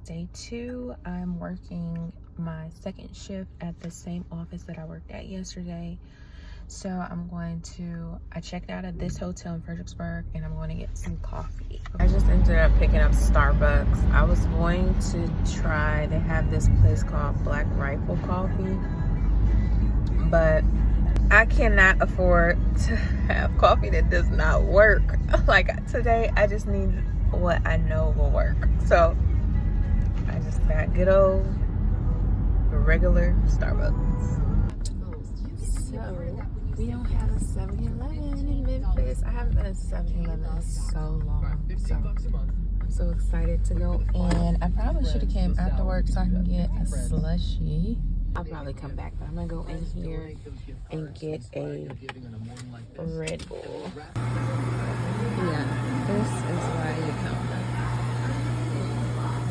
Day 2, I'm working my second shift at the same office that I worked at yesterday. So I checked out at this hotel in Fredericksburg and I'm going to get some coffee. I just ended up picking up Starbucks. I was going to try, they have this place called Black Rifle Coffee, but I cannot afford to have coffee that does not work. Like today, I just need what I know will work. So I just got good old regular Starbucks. So we don't have a 7-Eleven in Memphis. I haven't been to 7-Eleven in so long. So I'm so excited to go in. I probably should have came after work so I can get a slushie. I'll probably come back, but I'm gonna go in here and get a Red Bull. Yeah, this is why you come back.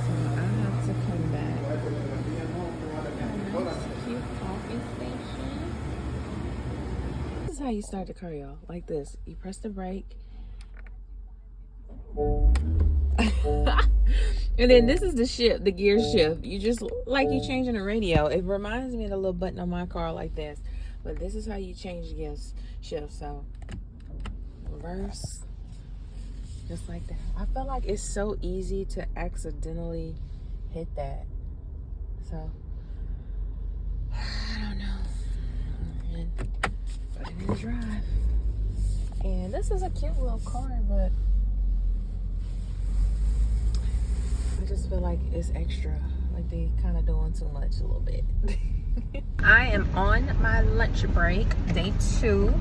So I have to come back. Nice, cute coffee station. This is how you start the car, y'all. Like this. You press the brake. And then this is the gear shift. You just, like you changing the radio. It reminds me of the little button on my car like this. But this is how you change the gear shift. So, reverse. Just like that. I feel like it's so easy to accidentally hit that. So, I don't know. And put it in drive. And this is a cute little car, but I just feel like it's extra. Like they kind of doing too much a little bit. I am on my lunch break, day 2,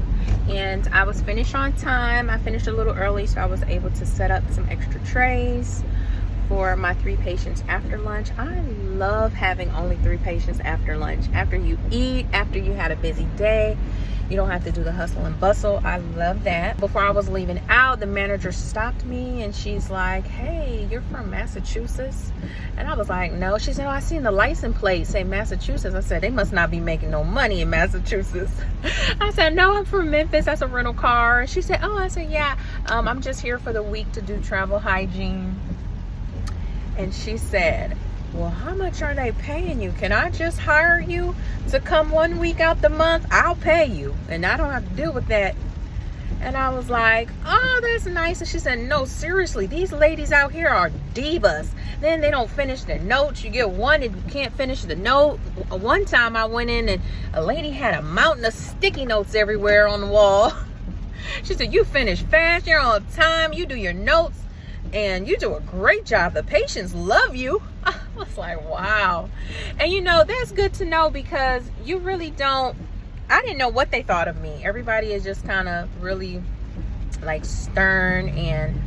and I was finished on time. I finished a little early, so I was able to set up some extra trays for my 3 patients after lunch. I love having only 3 patients after lunch. After you eat, after you had a busy day, you don't have to do the hustle and bustle. I love that. Before I was leaving out, the manager stopped me and she's like, "Hey, you're from Massachusetts?" And I was like, "No." She said, "Oh, I seen the license plate say Massachusetts." I said, "They must not be making no money in Massachusetts." I said, "No, I'm from Memphis. That's a rental car." And she said, "Oh." I said, "Yeah, I'm just here for the week to do travel hygiene." And she said, "Well, how much are they paying you? Can I just hire you to come 1 week out the month? I'll pay you and I don't have to deal with that." And I was like, "Oh, that's nice." And she said, "No, seriously, these ladies out here are divas. Then they don't finish their notes. You get one and you can't finish the note." One time I went in and a lady had a mountain of sticky notes everywhere on the wall. She said, "You finish fast, you're on time, you do your notes, and you do a great job. The patients love you." I was like, wow. And you know, that's good to know because you really don't, I didn't know what they thought of me. Everybody is just kind of really like stern, and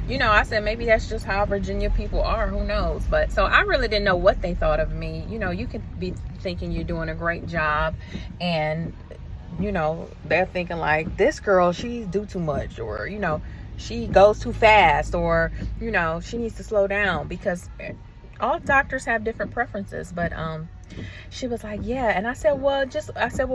you know, I said maybe that's just how Virginia people are, who knows. But so I really didn't know what they thought of me. You know, you could be thinking you're doing a great job and you know, they're thinking like, this girl, she do too much, or you know, she goes too fast, or you know, she needs to slow down, because all doctors have different preferences. But she was like, "Yeah." And I said, "Well,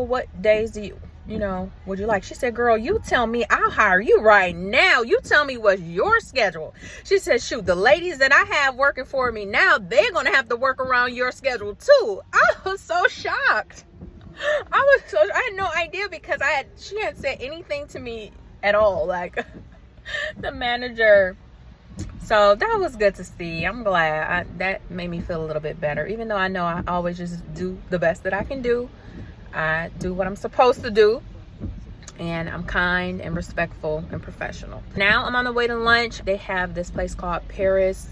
what days do you know, would you like?" She said, "Girl, you tell me, I'll hire you right now. You tell me what's your schedule." She said, "Shoot, the ladies that I have working for me now, they're gonna have to work around your schedule too." I was so shocked. I had no idea, because she hadn't said anything to me at all, like the manager. So that was good to see. I'm glad. That made me feel a little bit better, even though I know I always just do the best that I can do. I do what I'm supposed to do, and I'm kind and respectful and professional. Now I'm on the way to lunch. They have this place called Paris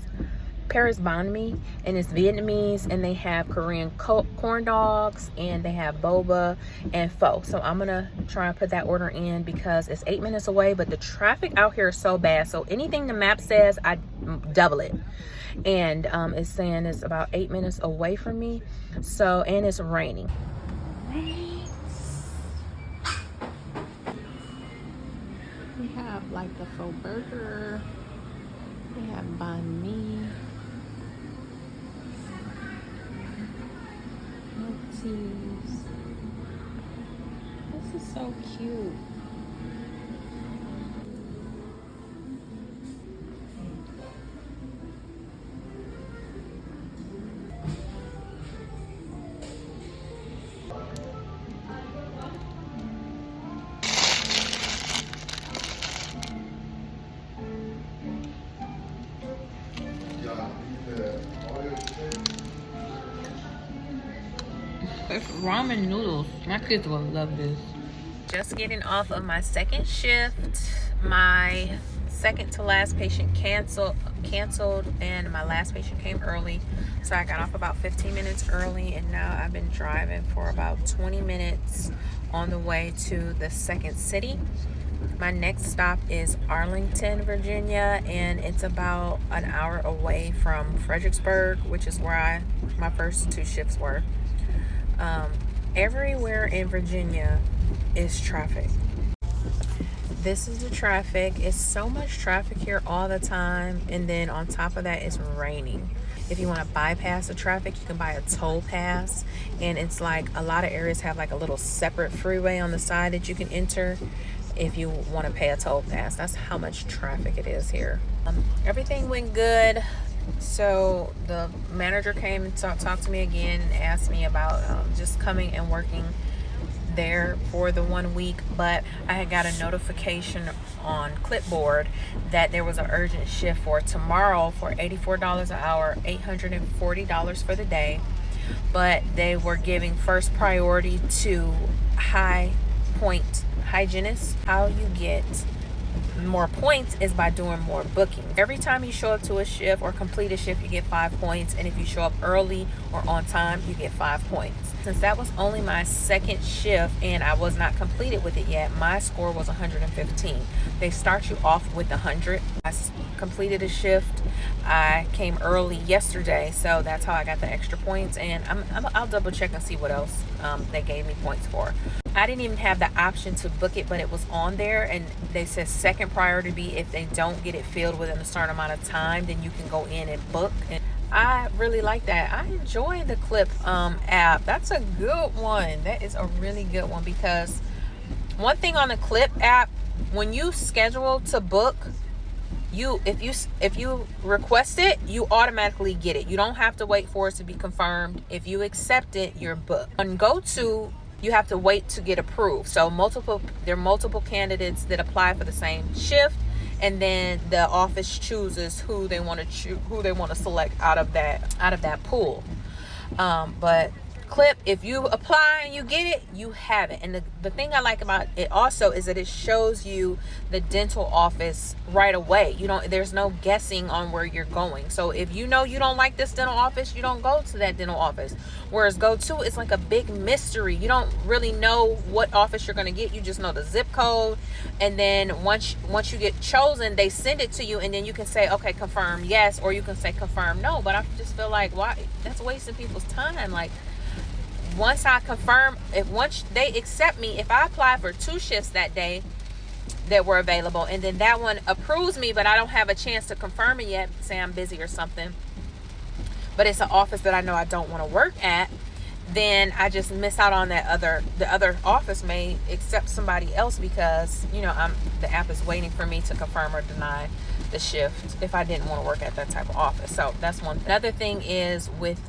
banh mi, and it's Vietnamese, and they have Korean corn dogs, and they have boba and pho. So I'm gonna try and put that order in because it's 8 minutes away, but the traffic out here is so bad, so anything the map says, I double it. And it's saying it's about 8 minutes away from me, so, and it's raining. We have like the faux burger, we have banh mi, teas. This is so cute. It's ramen noodles. My kids will love this. Just getting off of my second shift. My second to last patient canceled, and my last patient came early. So I got off about 15 minutes early, and now I've been driving for about 20 minutes on the way to the second city. My next stop is Arlington, Virginia, and it's about an hour away from Fredericksburg, which is where my first 2 shifts were. Everywhere in Virginia is traffic. This is the traffic. It's so much traffic here all the time, and then on top of that, it's raining. If you want to bypass the traffic, you can buy a toll pass, and it's like a lot of areas have like a little separate freeway on the side that you can enter if you want to pay a toll pass. That's how much traffic it is here. Everything went good. So the manager came and talked to me again and asked me about just coming and working there for the 1 week, but I had got a notification on Clipboard that there was an urgent shift for tomorrow for $84 an hour, $840 for the day, but they were giving first priority to high point hygienists. How you get more points is by doing more booking. Every time you show up to a shift or complete a shift, you get 5 points, and if you show up early or on time, you get 5 points. Since that was only my second shift and I was not completed with it yet, my score was 115. They start you off with 100. I completed a shift. I came early yesterday, so that's how I got the extra points, and I'll double check and see what else they gave me points for. I didn't even have the option to book it, but it was on there, and they said second priority be if they don't get it filled within a certain amount of time, then you can go in and book. And I really like that. I enjoy the Clip app. That's a good one. That is a really good one, because one thing on the Clip app, when you schedule to book, if you request it, you automatically get it. You don't have to wait for it to be confirmed. If you accept it, you're booked. On GoTo, you have to wait to get approved. So there are multiple candidates that apply for the same shift, and then the office chooses who they want to select out of that pool. But Clip, if you apply and you get it, you have it. And the thing I like about it also is that it shows you the dental office right away. There's no guessing on where you're going. So if you know you don't like this dental office, you don't go to that dental office. Whereas GoTo, it's like a big mystery. You don't really know what office you're going to get. You just know the zip code, and then once you get chosen, they send it to you, and then you can say, okay, confirm yes, or you can say confirm no. But I just feel like, why? That's wasting people's time. Like, once I confirm, once they accept me, if I apply for 2 shifts that day that were available, and then that one approves me, but I don't have a chance to confirm it yet, say I'm busy or something, but it's an office that I know I don't want to work at, then I just miss out on the other office may accept somebody else, because the app is waiting for me to confirm or deny the shift if I didn't want to work at that type of office. So that's one. Another thing is with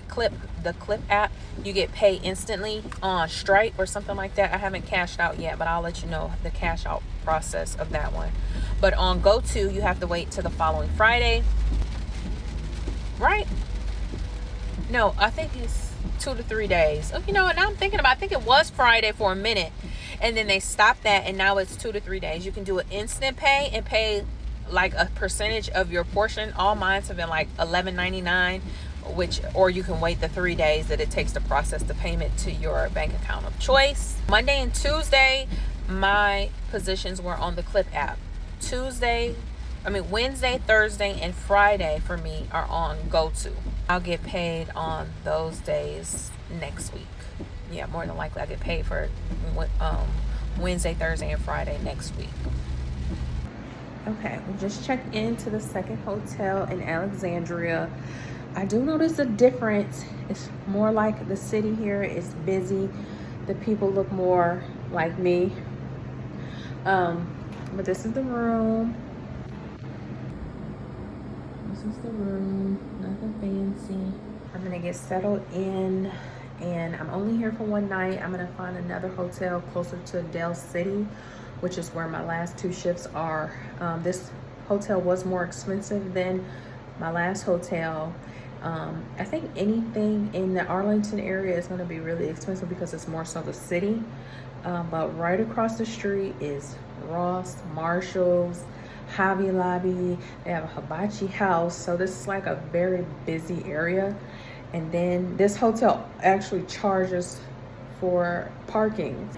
the Clip app, you get paid instantly on Stripe or something like that. I haven't cashed out yet, but I'll let you know the cash out process of that one. But on GoTo, you have to wait till the following Friday, right? No, I think it's 2 to 3 days. Oh, now I'm thinking about, I think it was Friday for a minute, and then they stopped that, and now it's 2 to 3 days. You can do an instant pay and pay like a percentage of your portion. All mine have been like $11.99, or you can wait the 3 days that it takes to process the payment to your bank account of choice. Monday and Tuesday, my positions were on the Clip app. Wednesday, Thursday, and Friday for me are on GoTo. I'll get paid on those days next week. Yeah, more than likely I'll get paid for Wednesday, Thursday, and Friday next week. Okay, we just checked into the second hotel in Alexandria. I do notice a difference. It's more like the city here is busy. The people look more like me. But this is the room. Nothing fancy. I'm gonna get settled in, and I'm only here for one night. I'm gonna find another hotel closer to Del City, which is where my last 2 shifts are. This hotel was more expensive than my last hotel, I think anything in the Arlington area is going to be really expensive because it's more so the city. But right across the street is Ross, Marshall's, Hobby Lobby. They have a hibachi house. So this is like a very busy area. And then this hotel actually charges for parking.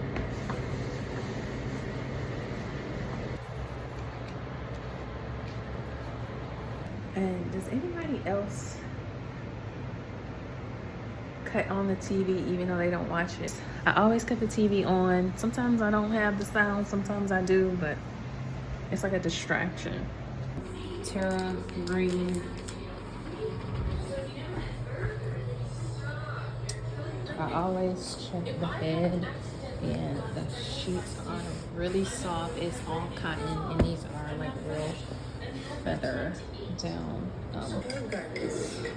And does anybody else cut on the TV even though they don't watch it? I always cut the TV on. Sometimes I don't have the sound, sometimes I do, but it's like a distraction. Terra green. I always check the bed, and the sheets are really soft. It's all cotton, and these are like real feather down.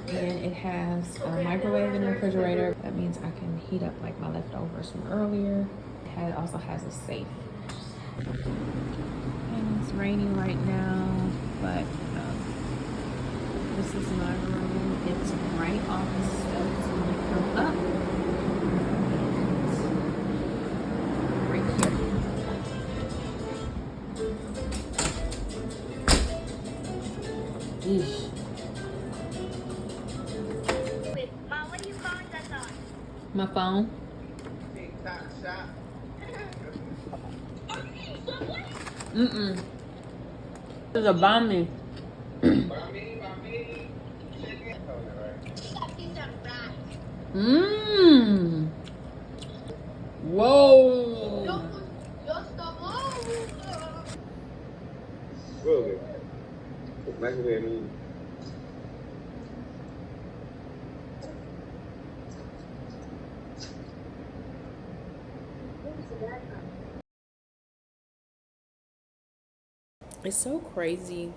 And it has a microwave and a refrigerator. That means I can heat up like my leftovers from earlier. It also has a safe. And it's raining right now, but this is my room. It's right off the steps when you come up. Eesh. Wait, Mom, what are you calling that on? My phone. Mm-mm. It's a bomb. Mmm. Whoa. Really? Microwave. It's so crazy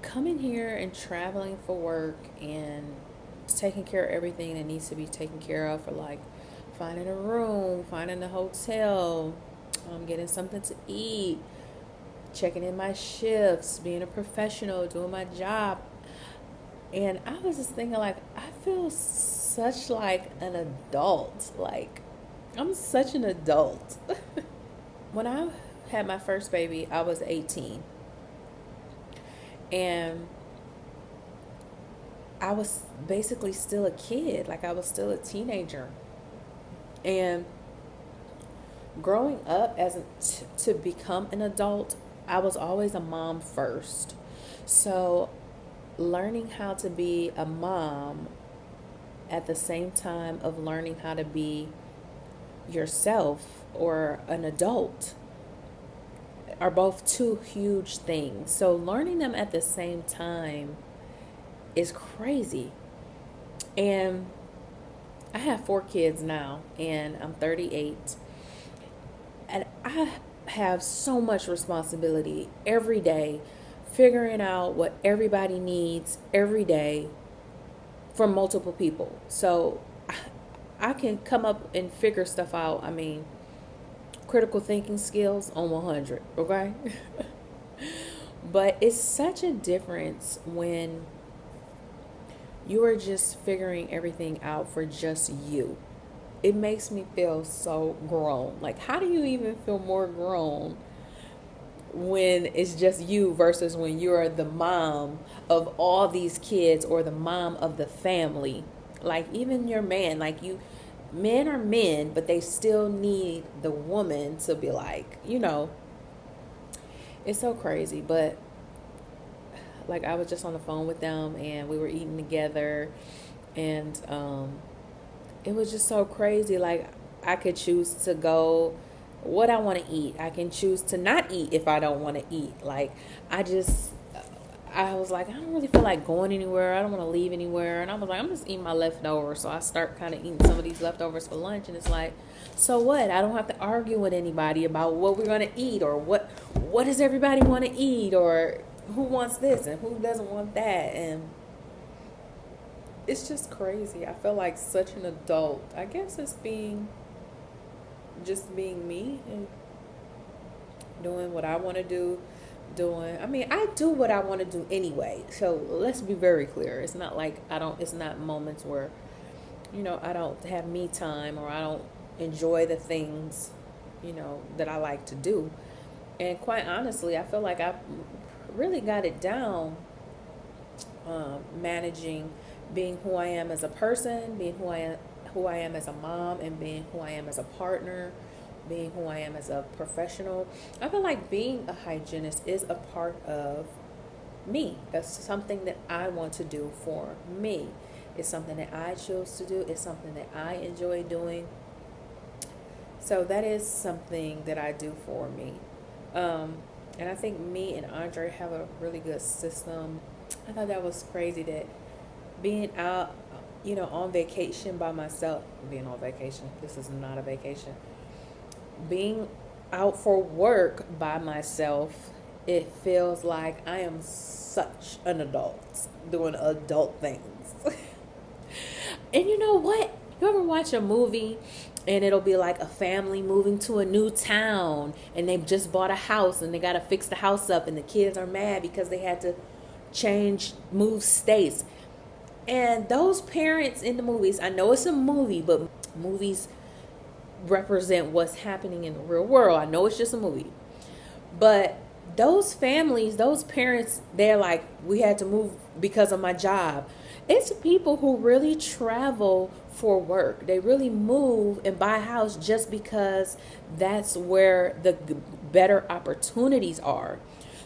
coming here and traveling for work and taking care of everything that needs to be taken care of, for like finding a room, finding a hotel, getting something to eat, checking in my shifts, being a professional, doing my job. And I was just thinking, like, I feel such like an adult. Like, I'm such an adult. When I had my first baby, I was 18. And I was basically still a kid. Like, I was still a teenager. And growing up to become an adult, I was always a mom first. So learning how to be a mom at the same time of learning how to be yourself or an adult are both two huge things. So learning them at the same time is crazy. And I have 4 kids now, and I'm 38. And I have so much responsibility every day, figuring out what everybody needs every day from multiple people. So I can come up and figure stuff out. I mean, critical thinking skills on 100, okay? But it's such a difference when you are just figuring everything out for just you. It makes me feel so grown. Like, how do you even feel more grown when it's just you versus when you're the mom of all these kids or the mom of the family? Like, even your man, like, men are men, but they still need the woman to be like, it's so crazy. But like, I was just on the phone with them and we were eating together, and it was just so crazy. Like, I could choose to go what I want to eat. I can choose to not eat if I don't want to eat. Like, I was like, I don't really feel like going anywhere. I don't want to leave anywhere. And I was like, I'm just eating my leftovers. So I start kind of eating some of these leftovers for lunch. And it's like, so what? I don't have to argue with anybody about what we're going to eat, or what does everybody want to eat, or who wants this and who doesn't want that. And it's just crazy. I feel like such an adult. I guess it's just being me and doing what I want to do, doing. I mean, I do what I want to do anyway. So let's be very clear. It's not like it's not moments where, I don't have me time or I don't enjoy the things, that I like to do. And quite honestly, I feel like I really got it down, managing being who I am as a person, being who I am as a mom, and being who I am as a partner, being who I am as a professional. I feel like being a hygienist is a part of me. That's something that I want to do for me. It's something that I chose to do. It's something that I enjoy doing. So that is something that I do for me. And I think me and Andre have a really good system. I thought that was crazy that being out, on vacation by myself, this is not a vacation. Being out for work by myself, it feels like I am such an adult doing adult things. And you know what? You ever watch a movie and it'll be like a family moving to a new town and they've just bought a house and they got to fix the house up and the kids are mad because they had to move states. And those parents in the movies, I know it's a movie, but movies represent what's happening in the real world. I know it's just a movie. But those families, those parents, they're like, we had to move because of my job. It's people who really travel for work. They really move and buy a house just because that's where the better opportunities are.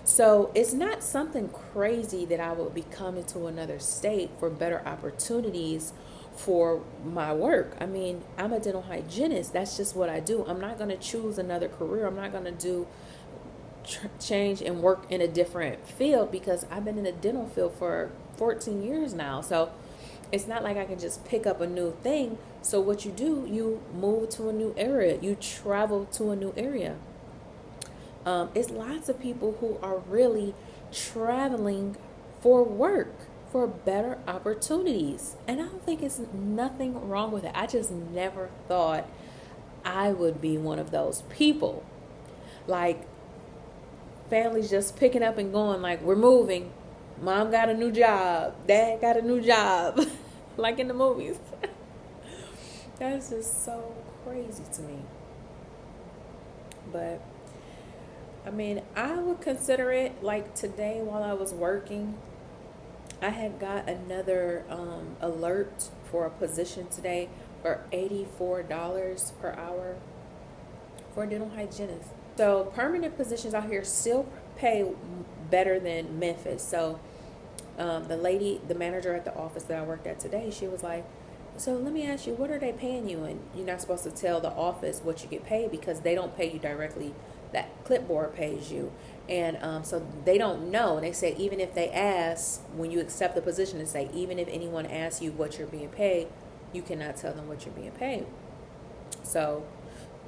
So it's not something crazy that I would be coming to another state for better opportunities for my work. I mean, I'm a dental hygienist. That's just what I do. I'm not going to choose another career. I'm not going to do change and work in a different field because I've been in the dental field for 14 years now. So it's not like I can just pick up a new thing. So what you do, you move to a new area. You travel to a new area. It's lots of people who are really traveling for work, for better opportunities. And I don't think it's nothing wrong with it. I just never thought I would be one of those people. Like families just picking up and going, like, we're moving. Mom got a new job. Dad got a new job. Like in the movies. That's just so crazy to me. But I mean, I would consider it like today while I was working, I had got another alert for a position today for $84 per hour for a dental hygienist. So permanent positions out here still pay better than Memphis. So the manager at the office that I worked at today, she was like, so let me ask you, what are they paying you? And you're not supposed to tell the office what you get paid because they don't pay you directly. That clipboard pays you. And so they don't know. And they say even if they ask, when you accept the position, and say even if anyone asks you what you're being paid, you cannot tell them what you're being paid. So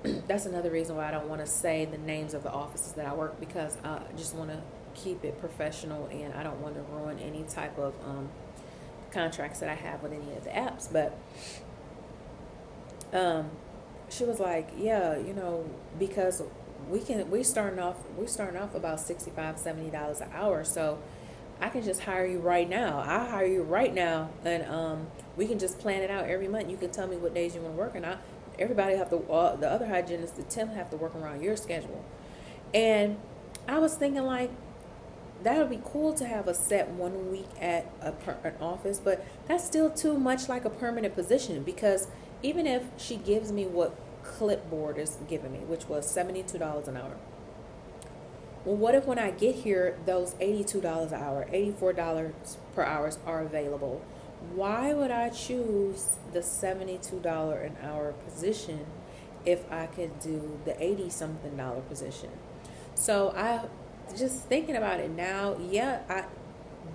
that's another reason why I don't want to say the names of the offices that I work, because I just want to keep it professional and I don't want to ruin any type of contracts that I have with any of the apps. But she was like, yeah, because we starting off about $65-$70 an hour, so I can just hire you right now. I'll hire you right now, and we can just plan it out every month. You can tell me what days you want to work, and everybody have to, the other hygienists, the temp, have to work around your schedule. And I was thinking, like, that would be cool to have a set 1 week at an office, but that's still too much like a permanent position, because even if she gives me what clipboard is giving me, which was $72 an hour. Well, what if when I get here, those $82 an hour, $84 per hour are available? Why would I choose the $72 an hour position if I could do the $80-something position? So I just thinking about it now,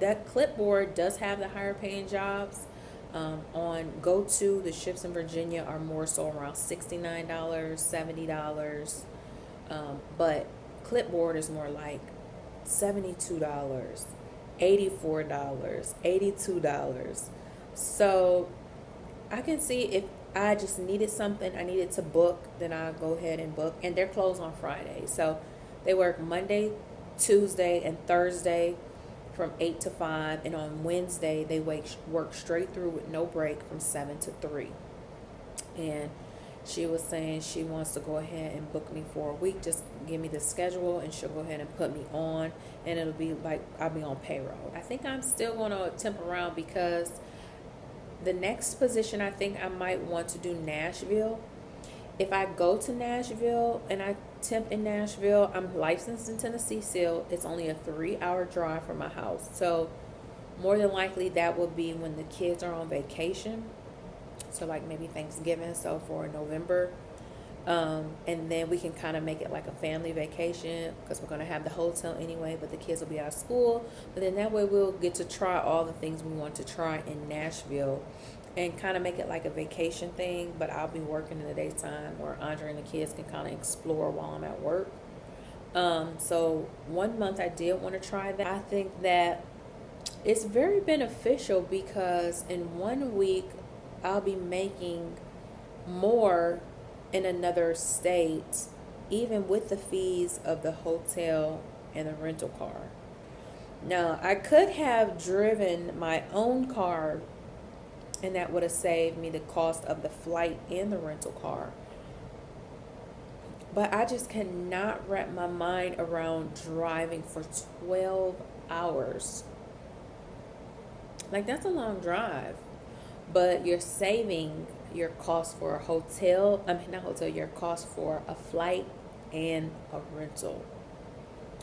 that clipboard does have the higher paying jobs. On go-to, the shifts in Virginia are more so around $69, $70. But clipboard is more like $72, $84, $82. So I can see if I just needed something, I needed to book, then I'll go ahead and book. And they're closed on Friday. So they work Monday Tuesday and Thursday from 8 to 5, and on Wednesday they work straight through with no break from 7 to 3. And she was saying she wants to go ahead and book me for a week. Just give me the schedule and she'll go ahead and put me on, and it'll be like I'll be on payroll. I think I'm still going to temp around because the next position I think I might want to do Nashville. If I go to Nashville and I temp in Nashville, I'm licensed in Tennessee still. It's only a 3-hour drive from my house. So more than likely that will be when the kids are on vacation. So like maybe Thanksgiving, so for November. And then we can kind of make it like a family vacation because we're going to have the hotel anyway, but the kids will be out of school. But then that way we'll get to try all the things we want to try in Nashville and kind of make it like a vacation thing. But I'll be working in the daytime where Andre and the kids can kind of explore while I'm at work. So 1 month I did want to try that. I think that it's very beneficial because in 1 week I'll be making more in another state, even with the fees of the hotel and the rental car. Now, I could have driven my own car, and that would have saved me the cost of the flight and the rental car. But I just cannot wrap my mind around driving for 12 hours. Like, that's a long drive. But you're saving your cost for a hotel, your cost for a flight and a rental.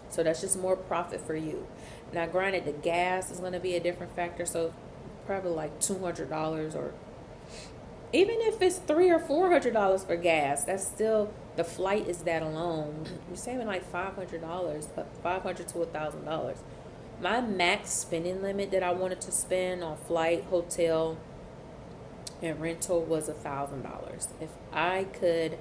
So that's just more profit for you. Now, granted, the gas is going to be a different factor, so probably like $200, or even if it's $300 or $400 for gas, that's still, the flight is that alone. You're saving like $500, $500 to $1,000. My max spending limit that I wanted to spend on flight, hotel, and rental was $1,000. If I could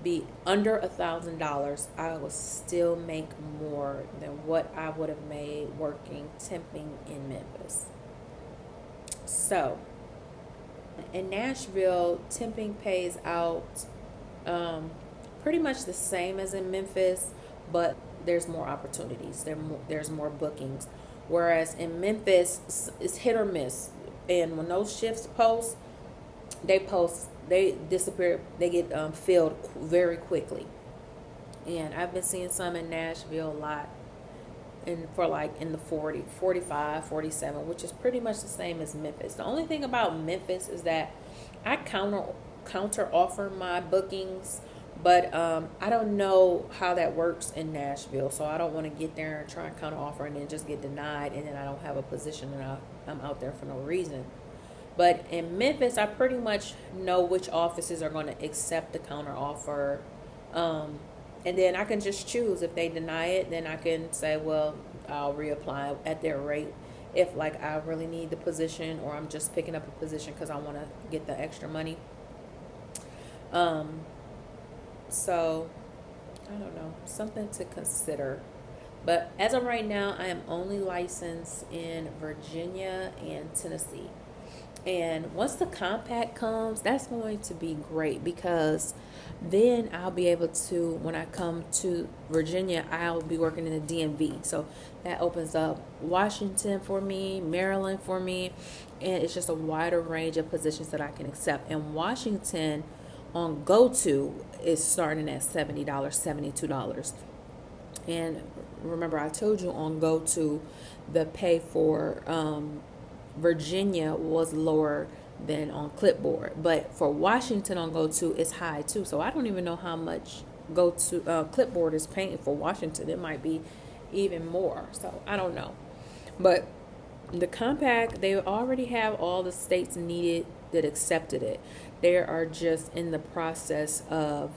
be under $1,000, I would still make more than what I would have made working temping in Memphis. So in Nashville, temping pays out pretty much the same as in Memphis, but there's more opportunities. There's more bookings. Whereas in Memphis, it's hit or miss. And when those shifts post, they disappear, they get filled very quickly. And I've been seeing some in Nashville a lot, and for like in the 40, 45, 47, which is pretty much the same as Memphis. The only thing about Memphis is that I counter offer my bookings, but I don't know how that works in Nashville, so I don't want to get there and try and counter offer and then just get denied, and then I don't have a position and I'm out there for no reason. But in Memphis, I pretty much know which offices are going to accept the counter offer. And then I can just choose. If they deny it, then I can say, well, I'll reapply at their rate. If like I really need the position, or I'm just picking up a position because I want to get the extra money. So I don't know, something to consider. But as of right now, I am only licensed in Virginia and Tennessee. And once the compact comes, that's going to be great, because then I'll be able to, when I come to Virginia, I'll be working in the DMV. So that opens up Washington for me, Maryland for me, and it's just a wider range of positions that I can accept. And Washington on GoTo is starting at $70, $72. And remember, I told you on GoTo, the pay for Virginia was lower than on Clipboard, but for Washington on GoTo, it's high too. So I don't even know how much Clipboard is paying for Washington. It might be even more. So I don't know. But the compact, they already have all the states needed that accepted it. They are just in the process of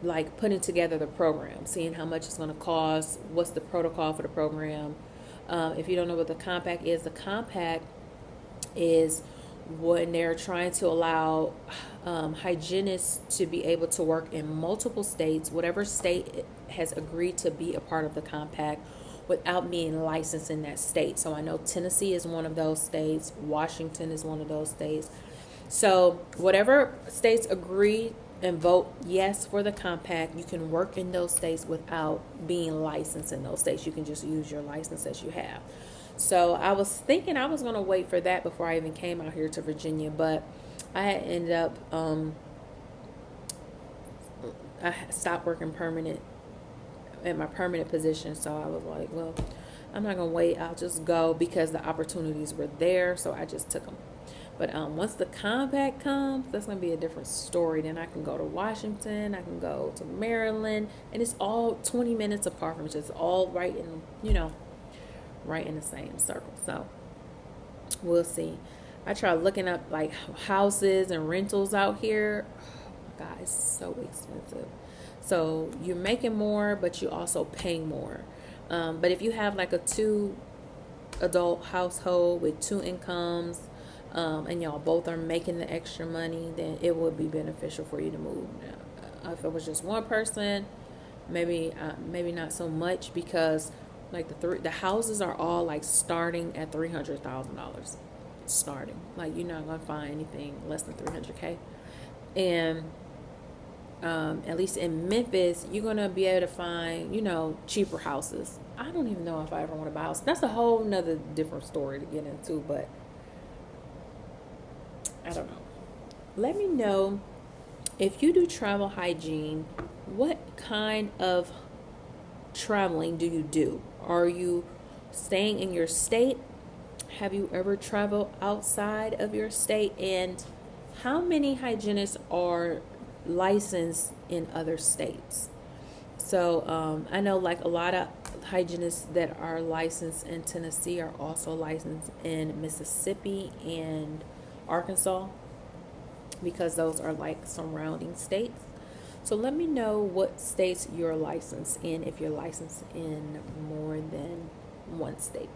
like putting together the program, seeing how much it's going to cost, what's the protocol for the program. If you don't know what the compact is when they're trying to allow hygienists to be able to work in multiple states, whatever state has agreed to be a part of the compact, without being licensed in that state. So I know Tennessee is one of those states. Washington is one of those states. So whatever states agree and vote yes for the compact, you can work in those states without being licensed in those states. You can just use your license that you have. So I was thinking I was going to wait for that before I even came out here to Virginia, but I had ended up, I stopped working permanent at my permanent position. So I was like, well, I'm not going to wait. I'll just go because the opportunities were there. So I just took them. But once the compact comes, that's going to be a different story. Then I can go to Washington, I can go to Maryland, and it's all 20 minutes apart from each other. It's all right in, right in the same circle. So we'll see. I tried looking up like houses and rentals out here. Oh my God, it's so expensive. So you're making more, but you also paying more. But if you have like a 2-adult household with 2 incomes, and y'all both are making the extra money, then it would be beneficial for you to move. Now, if it was just one person, maybe not so much, because like the houses are all like starting at $300,000. Starting, like you're not gonna find anything less than $300K, and at least in Memphis, you're gonna be able to find cheaper houses. I don't even know if I ever want to buy a house. That's a whole nother different story to get into, but I don't know. Let me know if you do travel hygiene, what kind of traveling do you do? Are you staying in your state? Have you ever traveled outside of your state? And how many hygienists are licensed in other states? So I know like a lot of hygienists that are licensed in Tennessee are also licensed in Mississippi and Arkansas, because those are like surrounding states. So let me know what states you're licensed in, if you're licensed in more than one state.